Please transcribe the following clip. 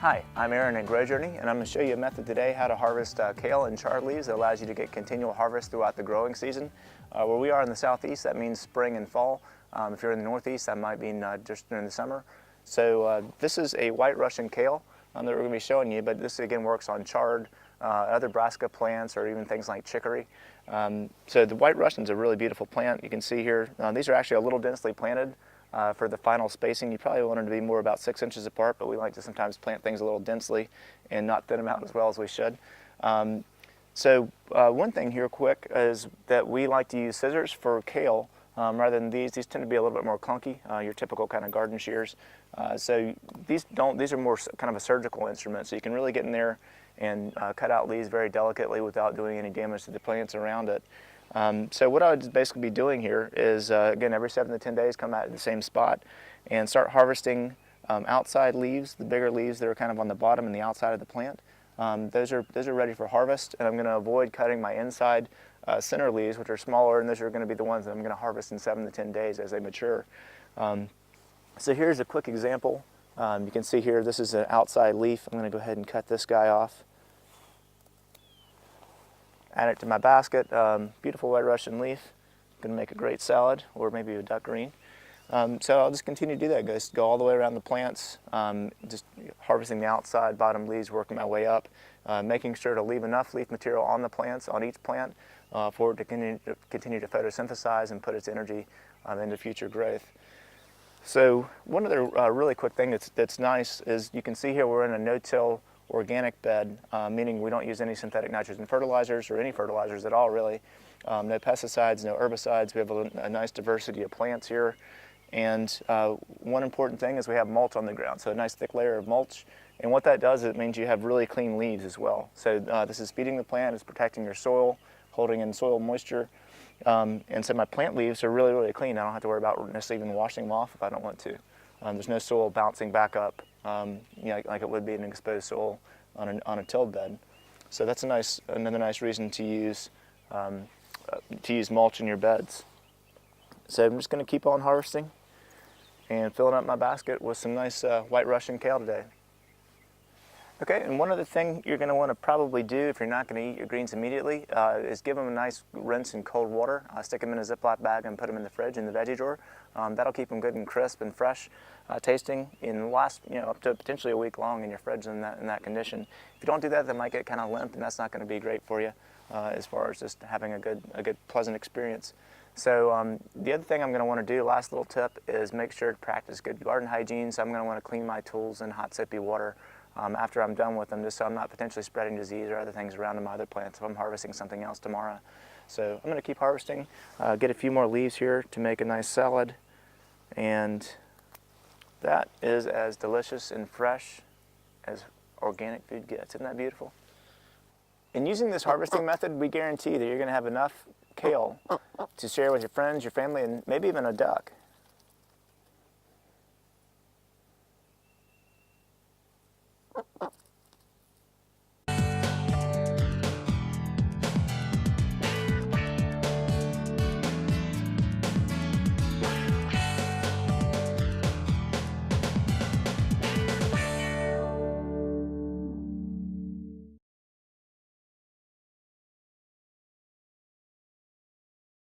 Hi, I'm Aaron at Grow Journey, and I'm going to show you a method today how to harvest kale and chard leaves that allows you to get continual harvest throughout the growing season. Where we are in the southeast, that means spring and fall. If you're in the northeast, that might mean just during the summer. So this is a white Russian kale that we're going to be showing you, but this again works on chard, other brassica plants, or even things like chicory. So the white Russian's a really beautiful plant. You can see here, these are actually a little densely planted. For the final spacing, you probably want them to be more about 6 inches apart, but we like to sometimes plant things a little densely and not thin them out as well as we should. So one thing here quick is that we like to use scissors for kale rather than these. These tend to be a little bit more clunky, your typical kind of garden shears. So these are more kind of a surgical instrument, so you can really get in there and cut out leaves very delicately without doing any damage to the plants around it. So what I would basically be doing here is, again, every 7 to 10 days come out at the same spot and start harvesting outside leaves, the bigger leaves that are kind of on the bottom and the outside of the plant. Those are ready for harvest, and I'm going to avoid cutting my inside center leaves, which are smaller, and those are going to be the ones that I'm going to harvest in 7 to 10 days as they mature. So here's a quick example. You can see here this is an outside leaf. I'm going to go ahead and cut this guy off. Add it to my basket. Beautiful white Russian leaf. Going to make a great salad, or maybe a duck green. So I'll just continue to do that. Just go all the way around the plants, just harvesting the outside bottom leaves, working my way up, making sure to leave enough leaf material on the plants, on each plant, for it to continue to photosynthesize and put its energy into future growth. So one other really quick thing that's nice is you can see here we're in a no-till organic bed, meaning we don't use any synthetic nitrogen fertilizers or any fertilizers at all, really. No pesticides, no herbicides. We have a nice diversity of plants here. And one important thing is we have mulch on the ground, so a nice thick layer of mulch. And what that does, it means you have really clean leaves as well. So this is feeding the plant, it's protecting your soil, holding in soil moisture. And so my plant leaves are really, really clean. I don't have to worry about necessarily even washing them off if I don't want to. There's no soil bouncing back up, like it would be in an exposed soil on a tilled bed. So that's another nice reason to use mulch in your beds. So I'm just going to keep on harvesting and filling up my basket with some nice white Russian kale today. Okay, and one other thing you're going to want to probably do if you're not going to eat your greens immediately is give them a nice rinse in cold water. Stick them in a Ziploc bag and put them in the fridge in the veggie drawer. That'll keep them good and crisp and fresh tasting and last up to potentially a week long in your fridge in that condition. If you don't do that, they might get kind of limp, and that's not going to be great for you as far as just having a good pleasant experience. So the other thing I'm going to want to do, last little tip, is make sure to practice good garden hygiene. So I'm going to want to clean my tools in hot soapy water after I'm done with them, just so I'm not potentially spreading disease or other things around in my other plants if I'm harvesting something else tomorrow. So I'm going to keep harvesting, get a few more leaves here to make a nice salad, and that is as delicious and fresh as organic food gets. Isn't that beautiful? In using this harvesting method, we guarantee that you're going to have enough kale to share with your friends, your family, and maybe even a duck.